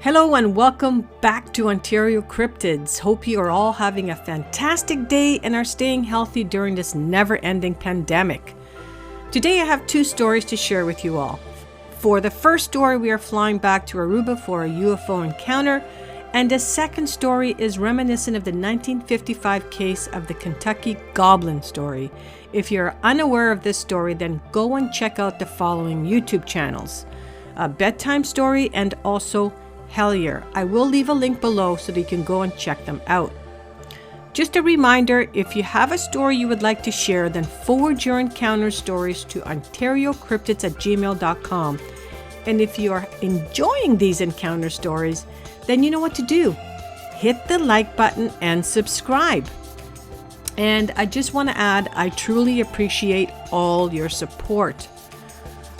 Hello and welcome back to Ontario Cryptids. Hope you are all having a fantastic day and are staying healthy during this never-ending pandemic. Today I have two stories to share with you all. For the first story, we are flying back to Aruba for a UFO encounter, and the second story is reminiscent of the 1955 case of the Kentucky Goblin story. If you're unaware of this story, then go and check out the following YouTube channels: A Bedtime Story and also Hellier. I will leave a link below so that you can go and check them out. Just a reminder, if you have a story you would like to share, then forward your encounter stories to OntarioCryptids@gmail.com. And if you are enjoying these encounter stories, then you know what to do. Hit the like button and subscribe. And I just want to add, I truly appreciate all your support.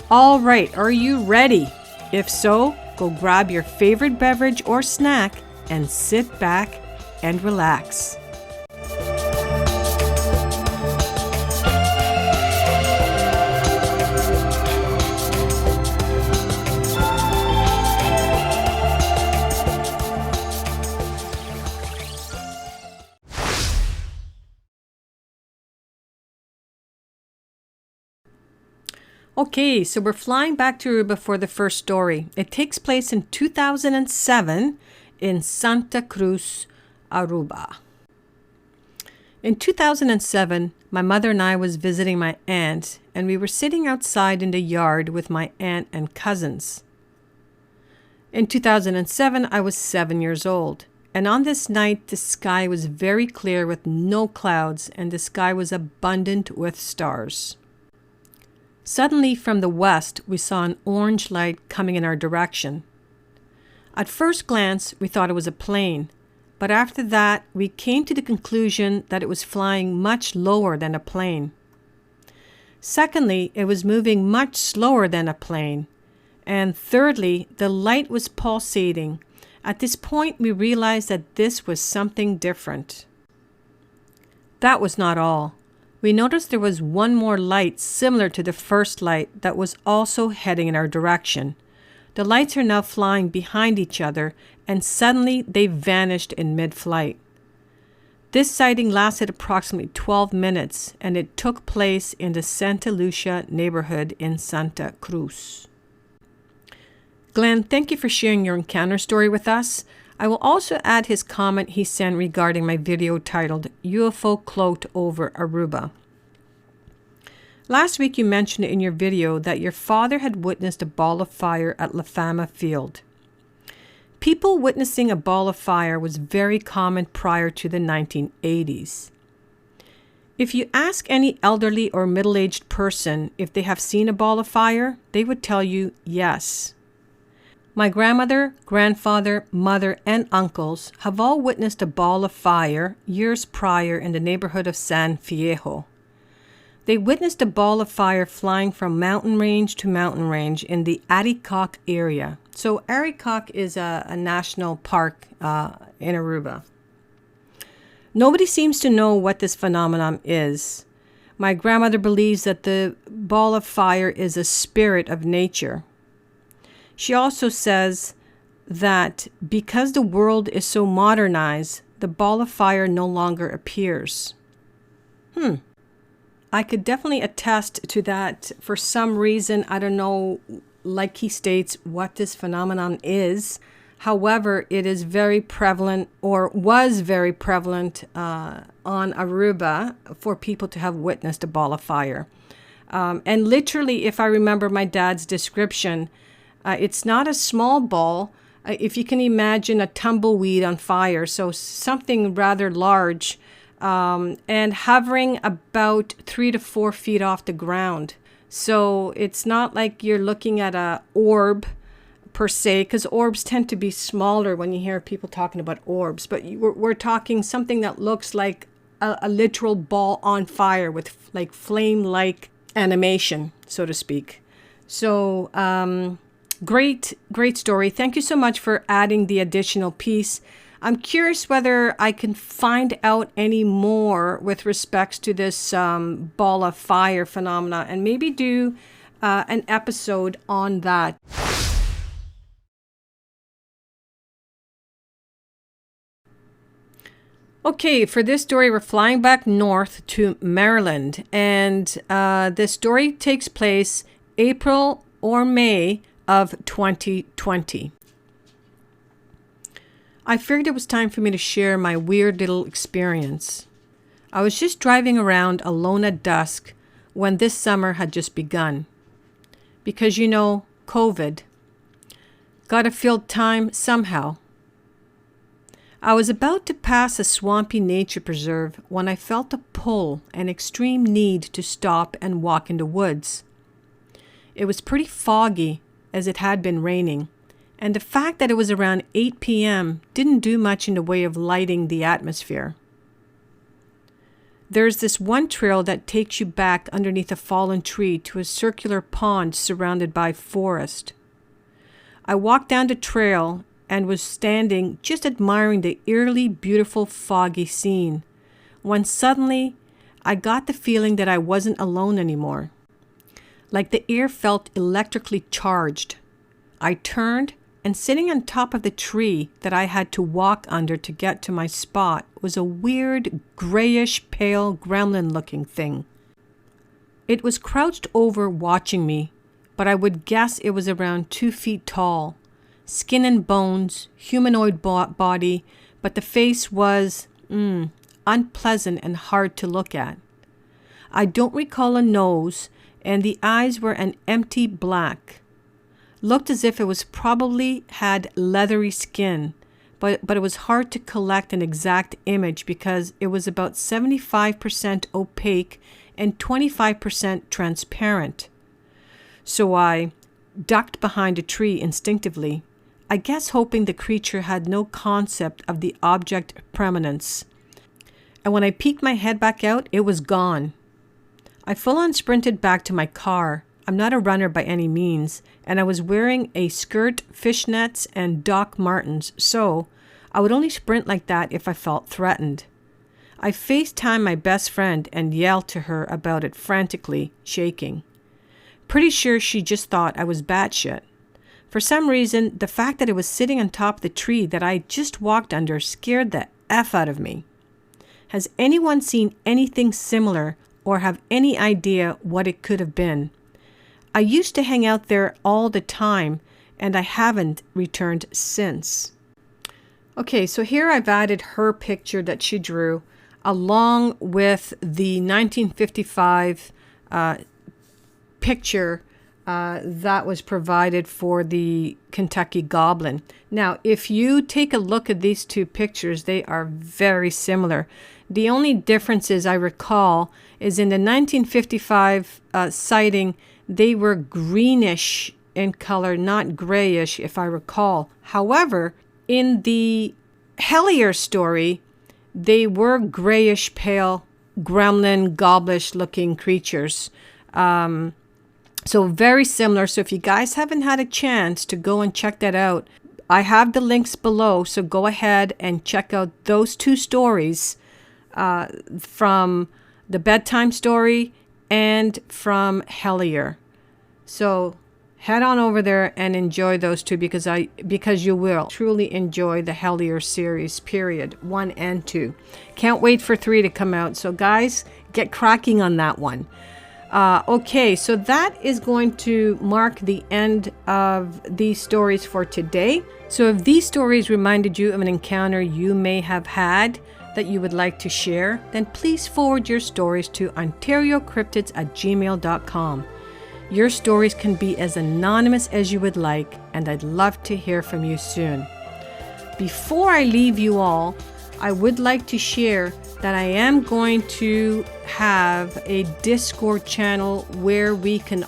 All right, are you ready? If so, go grab your favorite beverage or snack and sit back and relax. Okay, so we're flying back to Aruba for the first story. It takes place in 2007 in Santa Cruz, Aruba. In 2007, my mother and I was visiting my aunt, and we were sitting outside in the yard with my aunt and cousins. In 2007, I was 7 years old, and on this night, the sky was very clear with no clouds, and the sky was abundant with stars. Suddenly, from the west, we saw an orange light coming in our direction. At first glance, we thought it was a plane, but after that, we came to the conclusion that it was flying much lower than a plane. Secondly, it was moving much slower than a plane. And thirdly, the light was pulsating. At this point, we realized that this was something different. That was not all. We noticed there was one more light similar to the first light that was also heading in our direction. The lights are now flying behind each other, and suddenly they vanished in mid-flight. This sighting lasted approximately 12 minutes, and it took place in the Santa Lucia neighborhood in Santa Cruz. Glenn, thank you for sharing your encounter story with us. I will also add his comment he sent regarding my video titled UFO Cloaked Over Aruba. Last week you mentioned in your video that your father had witnessed a ball of fire at La Fama Field. People witnessing a ball of fire was very common prior to the 1980s. If you ask any elderly or middle-aged person if they have seen a ball of fire, they would tell you yes. My grandmother, grandfather, mother, and uncles have all witnessed a ball of fire years prior in the neighborhood of San Fierro. They witnessed a ball of fire flying from mountain range to mountain range in the Aricoc area. So Aricoc is a national park in Aruba. Nobody seems to know what this phenomenon is. My grandmother believes that the ball of fire is a spirit of nature. She also says that because the world is so modernized, the ball of fire no longer appears. I could definitely attest to that. For some reason, I don't know, like he states, what this phenomenon is. However, it is very prevalent, or was very prevalent on Aruba for people to have witnessed a ball of fire. And literally, if I remember my dad's description, it's not a small ball. If you can imagine a tumbleweed on fire, so something rather large, and hovering about 3 to 4 feet off the ground. So it's not like you're looking at a orb per se, because orbs tend to be smaller when you hear people talking about orbs. But we're talking something that looks like a literal ball on fire with like flame-like animation, so to speak. So great story. Thank you so much for adding the additional piece. I'm curious whether I can find out any more with respects to this ball of fire phenomena and maybe do an episode on that. Okay, for this story, we're flying back north to Maryland, and this story takes place April or May of 2020. I figured it was time for me to share my weird little experience. I was just driving around alone at dusk when this summer had just begun. Because, you know, COVID. Gotta fill time somehow. I was about to pass a swampy nature preserve when I felt a pull and extreme need to stop and walk in the woods. It was pretty foggy as it had been raining, and the fact that it was around 8 p.m. didn't do much in the way of lighting the atmosphere. There's this one trail that takes you back underneath a fallen tree to a circular pond surrounded by forest. I walked down the trail and was standing just admiring the eerily beautiful foggy scene, when suddenly I got the feeling that I wasn't alone anymore. Like the air felt electrically charged. I turned, and sitting on top of the tree that I had to walk under to get to my spot was a weird grayish-pale gremlin-looking thing. It was crouched over watching me, but I would guess it was around 2 feet tall. Skin and bones, humanoid body, but the face was unpleasant and hard to look at. I don't recall a nose, and the eyes were an empty black. Looked as if it was probably had leathery skin, but it was hard to collect an exact image because it was about 75% opaque and 25% transparent. So I ducked behind a tree instinctively, I guess hoping the creature had no concept of the object permanence. And when I peeked my head back out, it was gone. I full-on sprinted back to my car. I'm not a runner by any means, and I was wearing a skirt, fishnets, and Doc Martens, so I would only sprint like that if I felt threatened. I FaceTimed my best friend and yelled to her about it frantically, shaking. Pretty sure she just thought I was batshit. For some reason, the fact that it was sitting on top of the tree that I just walked under scared the F out of me. Has anyone seen anything similar or have any idea what it could have been? I used to hang out there all the time, and I haven't returned since. Okay, so here I've added her picture that she drew along with the 1955 picture that was provided for the Kentucky Goblin. Now, if you take a look at these two pictures, they are very similar. The only differences I recall is in the 1955 sighting, they were greenish in color, not grayish, if I recall. However, in the Hellier story, they were grayish-pale, gremlin, goblish-looking creatures. So very similar. So if you guys haven't had a chance to go and check that out, I have the links below. So go ahead and check out those two stories from the bedtime story and from Hellier. So head on over there and enjoy those two because you will truly enjoy the Hellier series, period, 1 and 2. Can't wait for 3 to come out. So guys, get cracking on that one. Okay, so that is going to mark the end of these stories for today. So if these stories reminded you of an encounter you may have had that you would like to share, then please forward your stories to OntarioCryptids@gmail.com. Your stories can be as anonymous as you would like, and I'd love to hear from you soon. Before I leave you all, I would like to share that I am going to have a Discord channel where we can,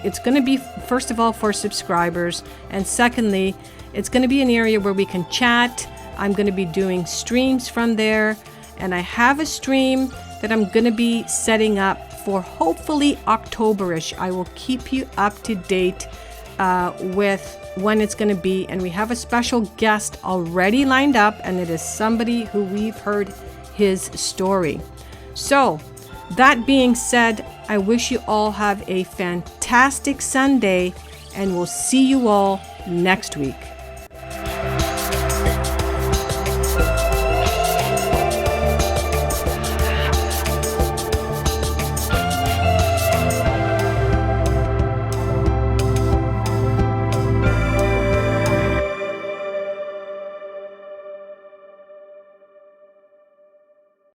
it's going to be, first of all, for subscribers, and secondly, it's going to be an area where we can chat. I'm going to be doing streams from there, and I have a stream that I'm going to be setting up for hopefully October-ish. I will keep you up to date with when it's going to be, and we have a special guest already lined up, and it is somebody who we've heard his story. So that being said, I wish you all have a fantastic Sunday, and we'll see you all next week.